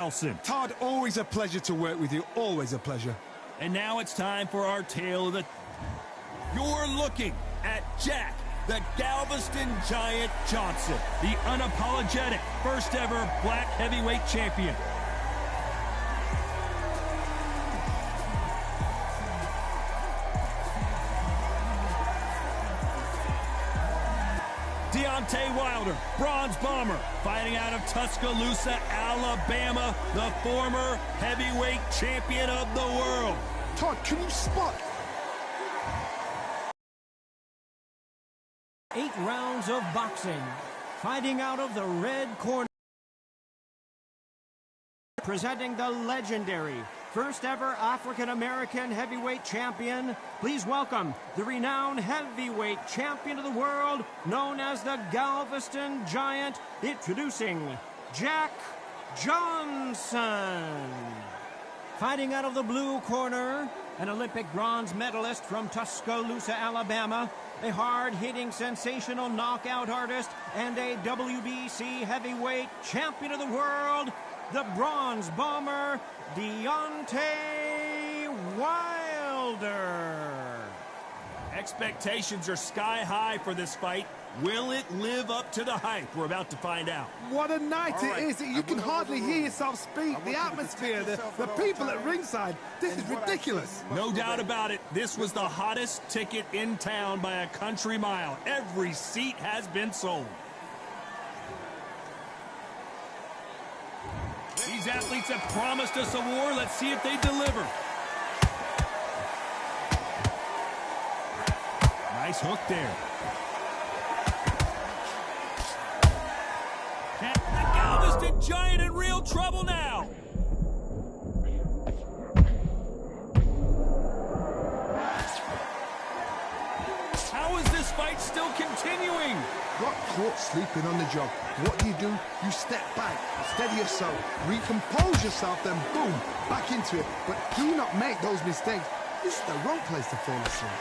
Todd, always a pleasure to work with you. Always a pleasure. And now it's time for our tale of the... You're looking at Jack, the Galveston Giant Johnson, the unapologetic first ever black heavyweight champion. Deontay Wilder, bronze bomber, fighting out of Tuscaloosa, Alabama, the former heavyweight champion of the world. Todd, can you spot? 8 rounds of boxing. Fighting out of the red corner. Presenting the legendary first ever African-American heavyweight champion, please welcome the renowned heavyweight champion of the world, known as the Galveston Giant, introducing Jack Johnson. Fighting out of the blue corner, an Olympic bronze medalist from Tuscaloosa, Alabama, a hard-hitting, sensational knockout artist, and a WBC heavyweight champion of the world, the bronze bomber, Deontay Wilder. Expectations are sky high for this fight. Will it live up to the hype? We're about to find out. What a night it is. You can hardly hear yourself speak. The atmosphere, the people at ringside. This is ridiculous. No doubt about it. This was the hottest ticket in town by a country mile. Every seat has been sold. These athletes have promised us a war. Let's see if they deliver. Nice hook there. The Galveston Giant in real trouble now. How is this fight still continuing? Got caught sleeping on the job. What do? You step back, steady yourself, recompose yourself, then boom, back into it. But do not make those mistakes. This is the wrong place to fall asleep.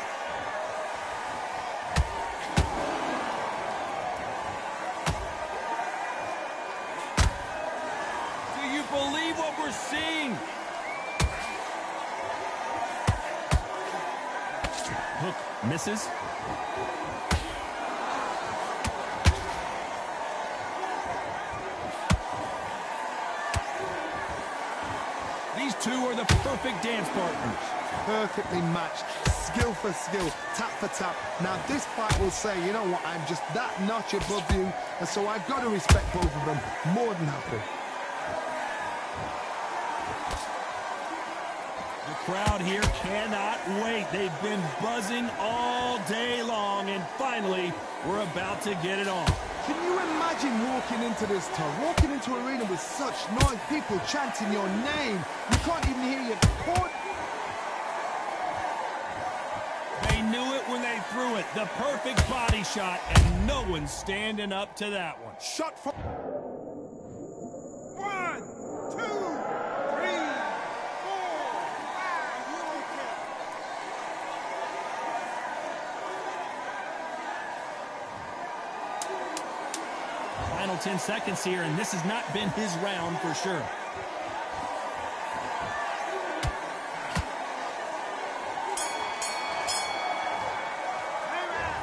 Do you believe what we're seeing? Hook misses. These two are the perfect dance partners. Perfectly matched, skill for skill, tap for tap. Now this fight will say, you know what, I'm just that notch above you, and so I've got to respect both of them more than happy. The crowd here cannot wait. They've been buzzing all day long, and finally, we're about to get it on. Can you imagine walking into this town, walking into an arena with such noise, people chanting your name? You can't even hear your court. They knew it when they threw it. The perfect body shot, and no one's standing up to that one. Shot for... 1, 2, 3, 4, 5. Final 10 seconds here, and this has not been his round for sure.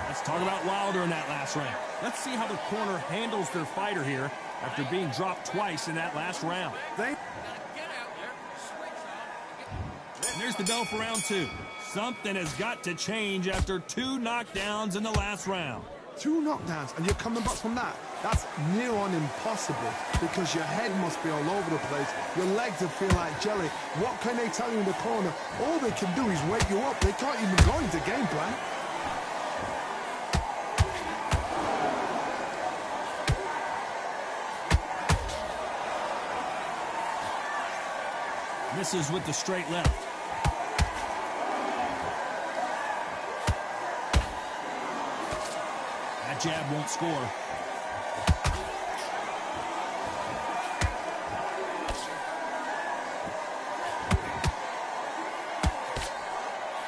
Let's talk about Wilder in that last round. Let's see how the corner handles their fighter here after being dropped twice in that last round. And there's the bell for round 2. Something has got to change after 2 knockdowns in the last round. 2 knockdowns, and you're coming back from that. That's near on impossible, because your head must be all over the place. Your legs will feel like jelly. What can they tell you in the corner? All they can do is wake you up. They can't even go into game plan. Misses with the straight left. That jab won't score.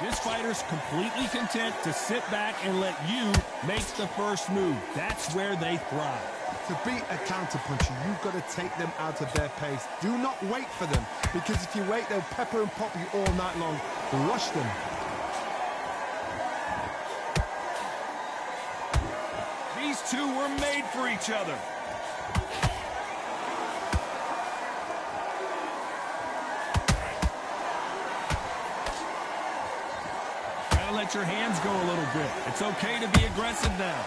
This fighter's completely content to sit back and let you make the first move. That's where they thrive. To beat a counterpuncher, you've got to take them out of their pace. Do not wait for them, because if you wait, they'll pepper and pop you all night long. Rush them. These two were made for each other. Gotta let your hands go a little bit. It's okay to be aggressive now.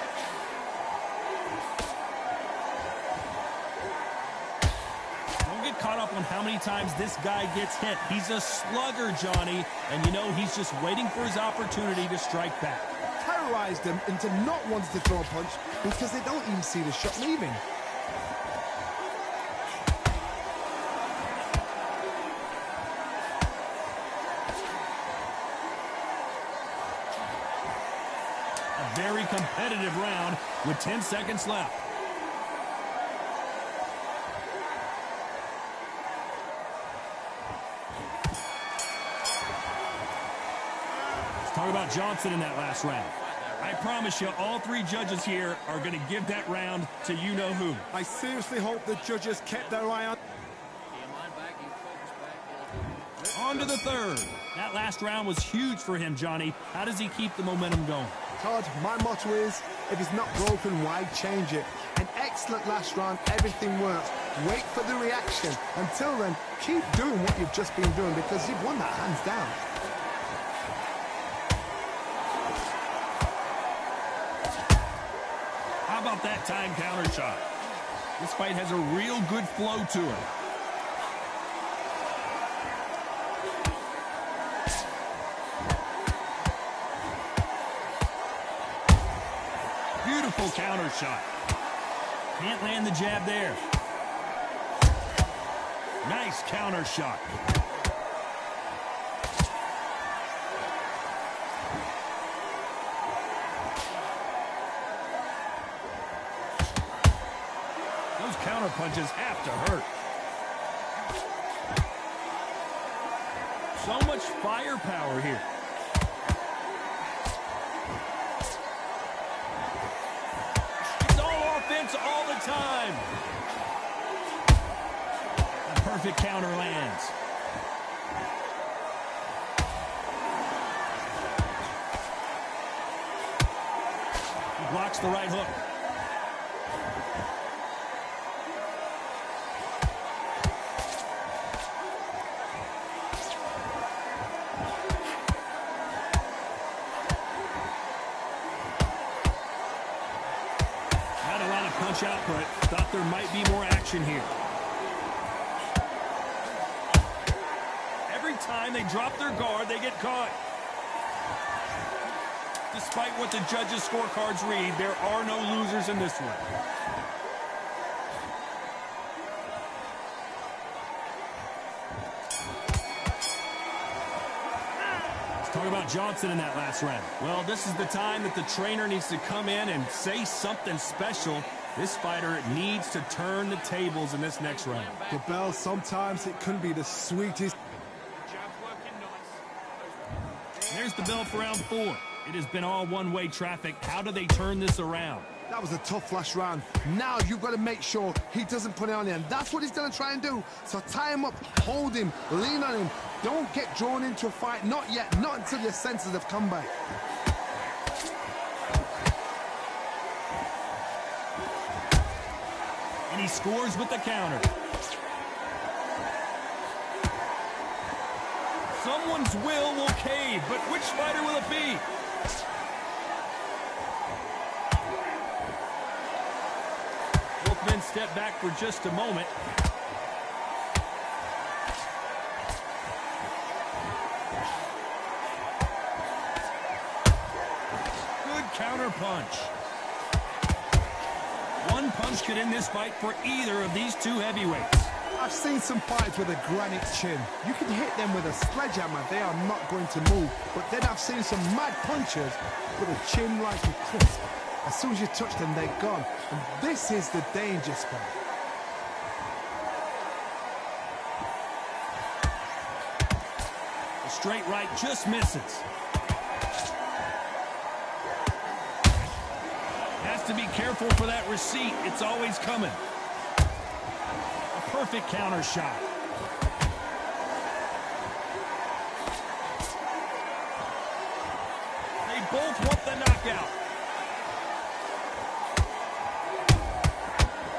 Caught up on how many times this guy gets hit. He's a slugger, Johnny, and you know he's just waiting for his opportunity to strike back. Terrorize them into not wanting to throw a punch because they don't even see the shot leaving. A very competitive round with 10 seconds left. Talk about Johnson in that last round. I promise you, all three judges here are going to give that round to you-know-who. I seriously hope the judges kept their eye on... On to the third. That last round was huge for him, Johnny. How does he keep the momentum going? Todd, my motto is, if it's not broken, why change it? An excellent last round, everything works. Wait for the reaction. Until then, keep doing what you've just been doing because you've won that hands down. How about that time counter shot? This fight has a real good flow to it. Beautiful counter shot. Can't land the jab there. Nice counter shot. Those counter punches have to hurt. So much firepower here. It's all offense all the time. A perfect counter lands. He blocks the right hook. Punch output. Thought there might be more action here. Every time they drop their guard, they get caught. Despite what the judges' scorecards read, there are no losers in this one. Talk about Johnson in that last round. Well, this is the time that the trainer needs to come in and say something special. This fighter needs to turn the tables in this next round. The bell, sometimes it can be the sweetest. There's the bell for round 4. It has been all one-way traffic. How do they turn this around? That was a tough last round. Now you've got to make sure he doesn't put it on you, and that's what he's going to try and do. So tie him up, hold him, lean on him. Don't get drawn into a fight. Not yet. Not until your senses have come back. And he scores with the counter. Someone's will cave, but which fighter will it be? Both men step back for just a moment. Good counter punch. One punch could end this fight for either of these two heavyweights. I've seen some fights with a granite chin. You can hit them with a sledgehammer, they are not going to move. But then I've seen some mad punchers with a chin like a crisp. As soon as you touch them, they're gone. And this is the danger spot. The straight right just misses. Has to to be careful for that receipt. It's always coming. A perfect counter shot. They both want the knockout.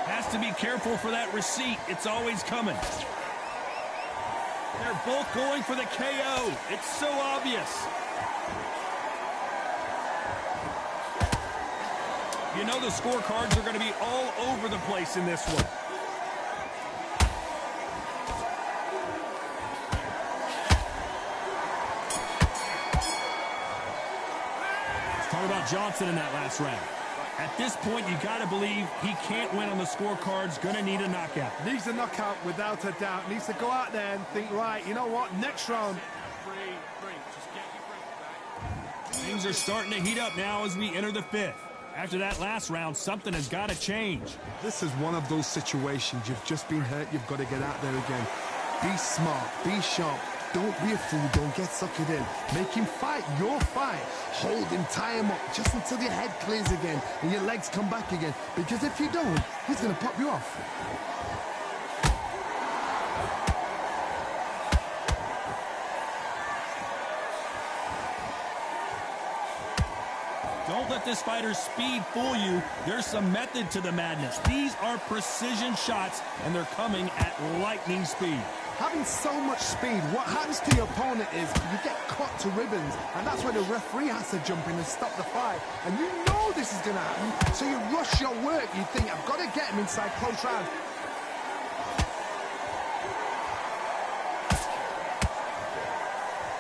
Has to be careful for that receipt. It's always coming. They're both going for the KO. It's so obvious. You know the scorecards are going to be all over the place in this one. Let's talk about Johnson in that last round. At this point, you got to believe he can't win on the scorecards. Going to need a knockout. Needs a knockout without a doubt. Needs to go out there and think, right, you know what, next round. Things are starting to heat up now as we enter the fifth. After that last round, something has got to change. This is one of those situations. You've just been hurt. You've got to get out there again. Be smart. Be sharp. Don't be a fool. Don't get suckered in. Make him fight your fight. Hold him, tie him up just until your head clears again and your legs come back again. Because if you don't, he's going to pop you off. Don't let this fighter's speed fool you. There's some method to the madness. These are precision shots, and they're coming at lightning speed. Having so much speed, what happens to your opponent is you get cut to ribbons, and that's where the referee has to jump in and stop the fight. And you know this is going to happen, so you rush your work. You think, I've got to get him inside close round.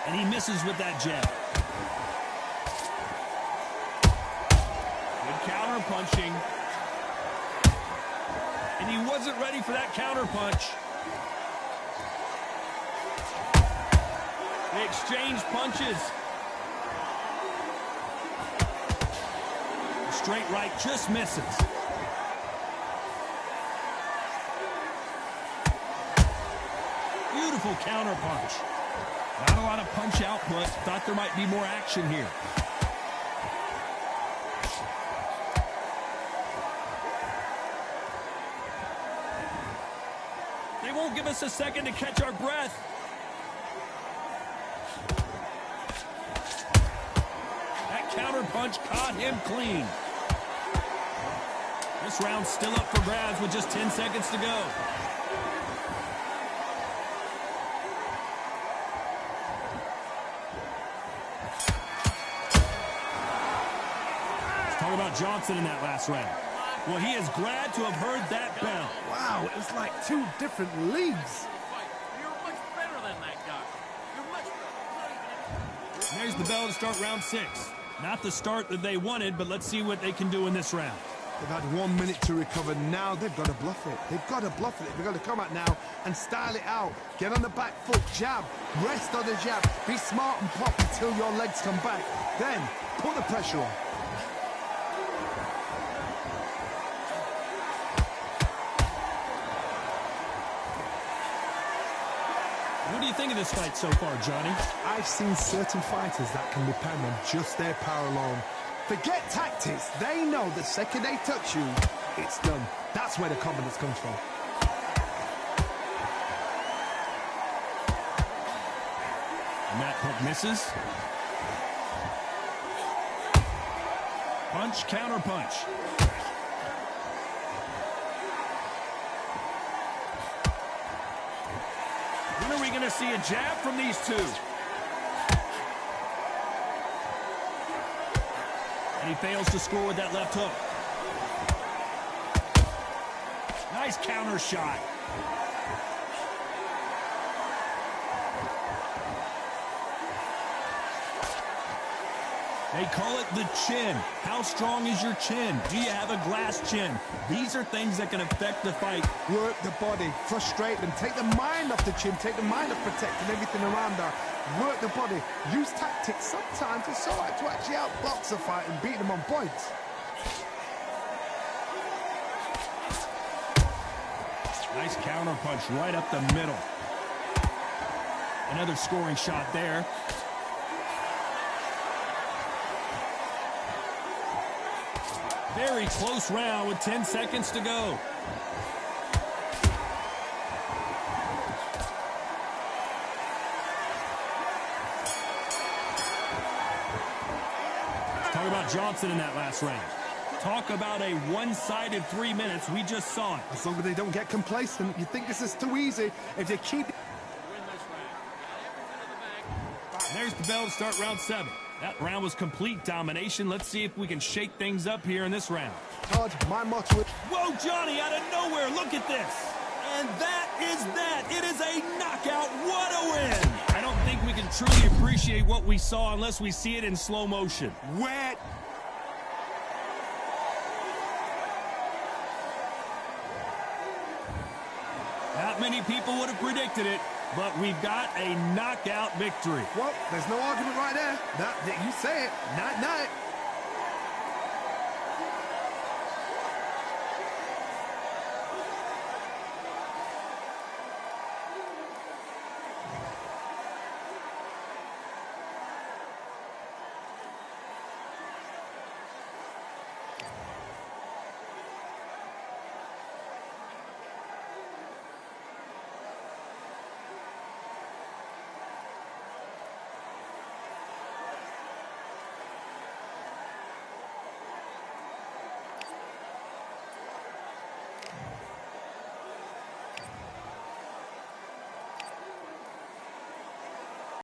And he misses with that jab. Good counter punching. And he wasn't ready for that counter punch. They exchange punches. The straight right just misses. Beautiful counter punch. Not a lot of punch output. Thought there might be more action here. They won't give us a second to catch our breath. Counter punch caught him clean. This round's still up for grabs with just 10 seconds to go. Let's talk about Johnson in that last round. Well, he is glad to have heard that bell. Wow, it was like two different leagues. You're much better than that guy. You're much better. There's the bell to start round 6. Not the start that they wanted, but let's see what they can do in this round. They've had 1 minute to recover. Now they've got to bluff it. They've got to bluff it. They've got to come out now and style it out. Get on the back foot, jab, rest on the jab. Be smart and pop until your legs come back. Then put the pressure on. What do you think of this fight so far, Johnny? I've seen certain fighters that can depend on just their power alone. Forget tactics. They know the second they touch you, it's done. That's where the confidence comes from. And that hook misses. Punch, counter punch. When are we going to see a jab from these two? And he fails to score with that left hook. Nice counter shot. They call it the chin. How strong is your chin? Do you have a glass chin? These are things that can affect the fight. Work the body, frustrate them, take the mind off the chin, take the mind off protecting everything around her. Work the body, use tactics sometimes. It's all right to actually outbox a fight and beat them on points. Nice counter punch right up the middle. Another scoring shot there. Very close round with 10 seconds to go. Talk about Johnson in that last round. Talk about a one-sided 3 minutes. We just saw it. As long as they don't get complacent, you think this is too easy. If they keep... There's the bell to start round 7. That round was complete domination. Let's see if we can shake things up here in this round. Todd, my motto is... Whoa, Johnny, out of nowhere. Look at this. And that is that. It is a knockout. What a win. I don't think we can truly appreciate what we saw unless we see it in slow motion. Wet. Not many people would have predicted it, but we've got a knockout victory. Well, there's no argument right there. You say it. Night-night.